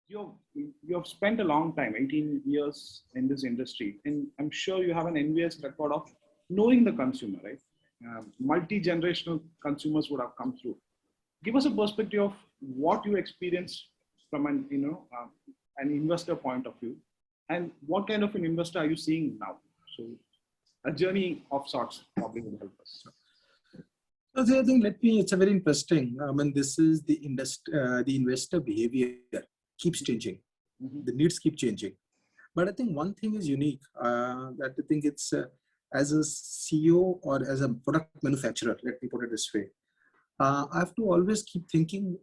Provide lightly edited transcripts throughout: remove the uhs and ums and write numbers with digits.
you've you've spent a long time, 18 years in this industry, and I'm sure you have an envious record of knowing the consumer, right? Multi-generational consumers would have come through. Give us a perspective of what you experienced from an investor point of view, and what kind of an investor are you seeing now? So a journey of sorts probably would help us. So I think it's a very interesting. I mean, this is the investor behavior keeps changing. The needs keep changing. But I think one thing is unique, that I think it's as a CEO or as a product manufacturer, let me put it this way, I have to always keep thinking,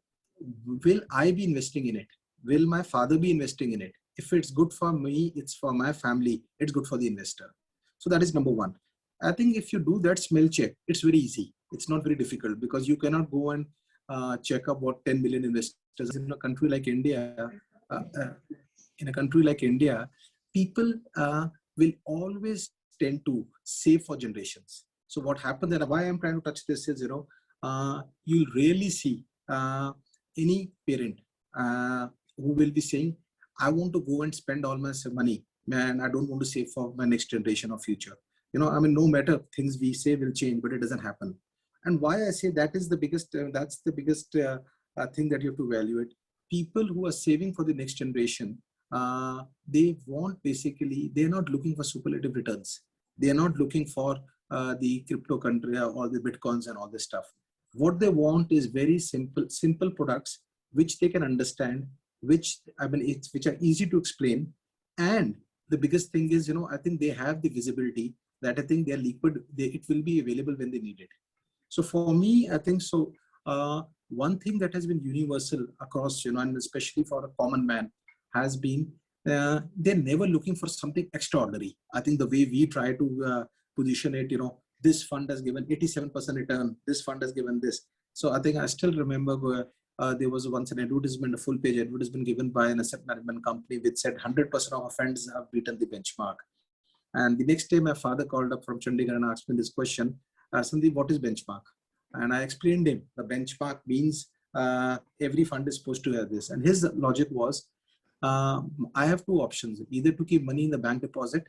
will I be investing in it? Will my father be investing in it? If it's good for me, it's for my family, it's good for the investor. So that is number one. I think if you do that smell check, it's very easy. It's not very difficult because you cannot go and check up what 10 million investors in a country like India. In a country like India, people will always tend to save for generations. So what happened, and why I'm trying to touch this is, you'll rarely see any parent who will be saying, I want to go and spend all my money, man, I don't want to save for my next generation or future. I mean, no matter things we say will change, but it doesn't happen. And why I say that is the biggest, that's the biggest thing that you have to evaluate. People who are saving for the next generation, they want basically, they're not looking for superlative returns. They're not looking for the crypto country or the Bitcoins and all this stuff. What they want is very simple products, which they can understand, which are easy to explain. And the biggest thing is, I think they have the visibility that I think they're liquid, it will be available when they need it. So for me, I think so. One thing that has been universal across, and especially for a common man, has been they're never looking for something extraordinary. I think the way we try to position it, this fund has given 87% return, this fund has given this. So I think I still remember there was once an advertisement, a full page advertisement given by an asset management company which said 100% of our funds have beaten the benchmark. And the next day, my father called up from Chandigarh and asked me this question, Sundeep, what is benchmark? And I explained him, the benchmark means every fund is supposed to have this. And his logic was, I have two options, either to keep money in the bank deposit,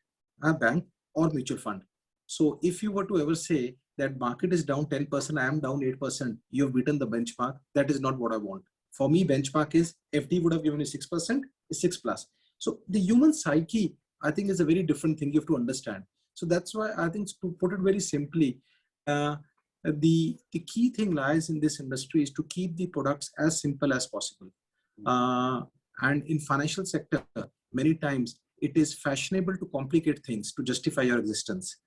bank, or mutual fund. So if you were to ever say that market is down 10%, I am down 8%, you have beaten the benchmark, that is not what I want. For me, benchmark is FD would have given you 6%, is 6 plus. So the human psyche, I think, is a very different thing you have to understand. So that's why I think, to put it very simply, the key thing lies in this industry is to keep the products as simple as possible. And in financial sector, many times it is fashionable to complicate things to justify your existence.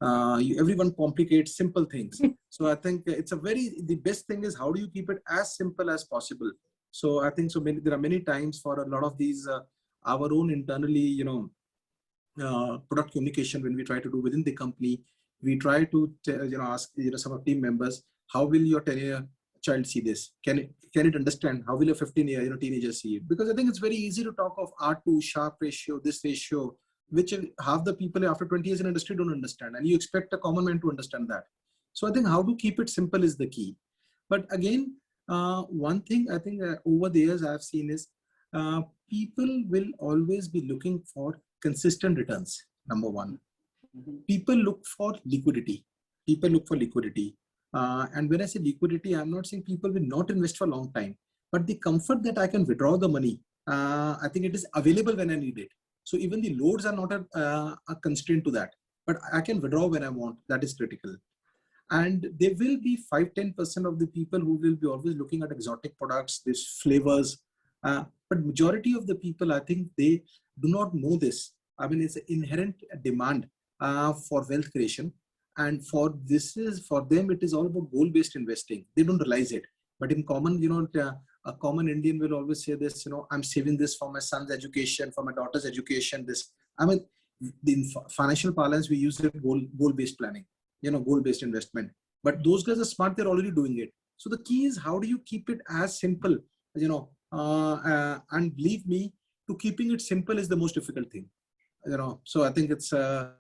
Everyone complicates simple things. So I think the best thing is how do you keep it as simple as possible. So I think there are many times for a lot of these, our own internally, product communication, when we try to do within the company, we try to ask some of team members, how will your 10-year child see this? Can it understand? How will a 15-year teenager see it? Because I think it's very easy to talk of R2, Sharpe ratio, this ratio, which half the people after 20 years in industry don't understand, and you expect a common man to understand that. So I think how to keep it simple is the key. But again, one thing I think over the years I've seen is people will always be looking for consistent returns. Number one, people look for liquidity. And when I say liquidity, I'm not saying people will not invest for a long time, but the comfort that I can withdraw the money, I think it is available when I need it. So even the loads are not a constraint to that, but I can withdraw when I want. That is critical. And there will be 5-10% of the people who will be always looking at exotic products, these flavors. But majority of the people, I think they do not know this. I mean, it's an inherent demand for wealth creation. And for them, it is all about goal-based investing. They don't realize it. But in common, a common Indian will always say this, I'm saving this for my son's education, for my daughter's education. I mean, in financial parlance, we use it goal-based planning, goal-based investment. But those guys are smart, they're already doing it. So the key is, how do you keep it as simple, and believe me, to keeping it simple is the most difficult thing, So I think it's, I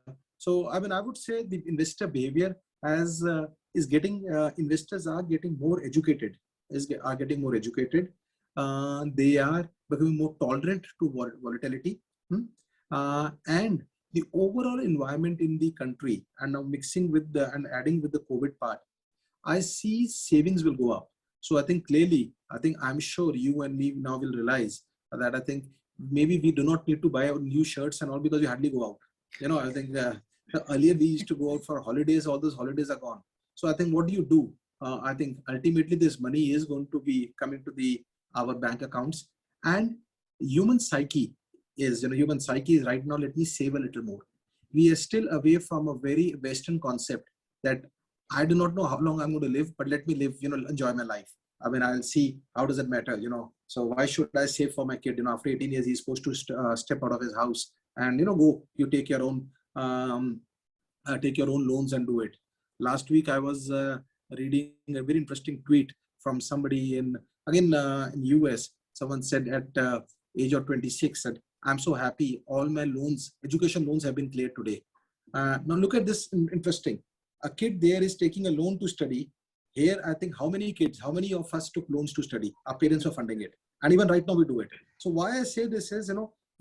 mean, I would say the investor behavior is getting, investors are getting more educated, they are becoming more tolerant to volatility. And the overall environment in the country, and now mixing with the and adding with the COVID part, I see savings will go up. So I think clearly, I'm sure you and me now will realize that I think maybe we do not need to buy new shirts and all because we hardly go out. I think earlier we used to go out for holidays. All those holidays are gone. So I think what do you do? I think ultimately this money is going to be coming to our bank accounts, and human psyche is right now. Let me save a little more. We are still away from a very Western concept that I do not know how long I'm going to live, but let me live, enjoy my life. I mean, I'll see how does it matter, So why should I save for my kid? After 18 years, he's supposed to step out of his house and, go, you take your own loans and do it. Last week, I was reading a very interesting tweet from somebody in US. Someone said at age of 26, said, I'm so happy. All my loans, education loans have been cleared today. Now look at this, interesting. A kid there is taking a loan to study. Here, I think how many of us took loans to study? Our parents were funding it. And even right now we do it. So why I say this is,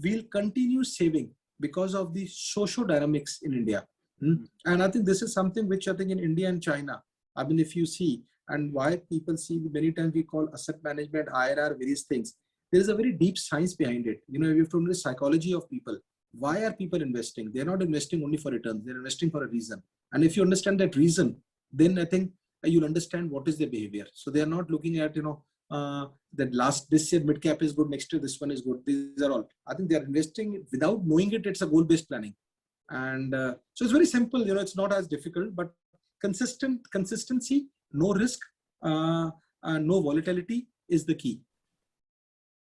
we'll continue saving because of the social dynamics in India. And I think this is something which I think in India and China, I mean, if you see, and why people see many times we call asset management, IRR, various things. There is a very deep science behind it. You have to know the psychology of people. Why are people investing? They're not investing only for returns. They're investing for a reason. And if you understand that reason, then I think you'll understand what is their behavior. So they're not looking at, that this year mid cap is good, next year this one is good. These are all. I think they're investing without knowing it. It's a goal-based planning. And so it's very simple. It's not as difficult, but consistency, no risk, no volatility is the key.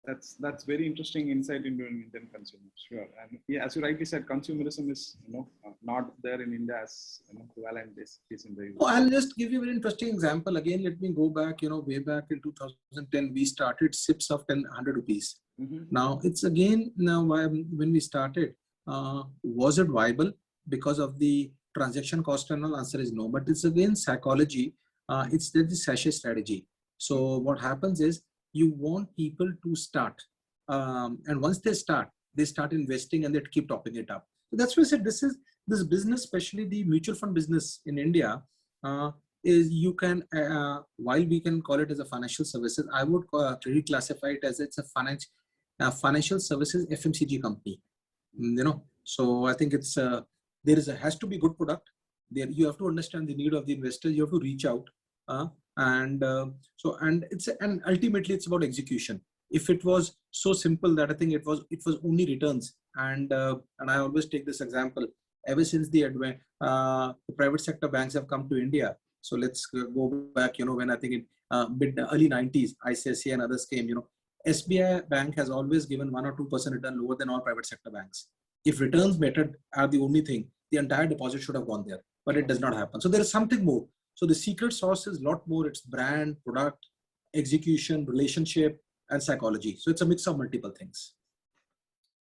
That's very interesting insight into Indian consumers. Sure, and yeah, as you rightly said, consumerism is not there in India as prevalent is in the US. Oh, I'll just give you a very interesting example. Again, let me go back. Way back in 2010, we started SIPs of 100 rupees. Now it's again when we started, was it viable because of the transaction cost? And all answer is no. But it's again psychology. It's the sachet strategy. So what happens is, you want people to start. And once they start investing and they keep topping it up. So that's why I said this business, especially the mutual fund business in India, is you can, while we can call it as a financial services, I would reclassify it as it's a financial services FMCG company. So I think it's, has to be good product. There you have to understand the need of the investor. You have to reach out. And ultimately it's about execution. If it was so simple that I think it was only returns, and I always take this example, ever since the private sector banks have come to India. So let's go back, when I think in early 90s, ICICI and others came, SBI Bank has always given 1 or 2% return lower than all private sector banks. If returns mattered are the only thing, the entire deposit should have gone there, but it does not happen. So there is something more. So the secret sauce is a lot more. It's brand, product, execution, relationship, and psychology. So it's a mix of multiple things.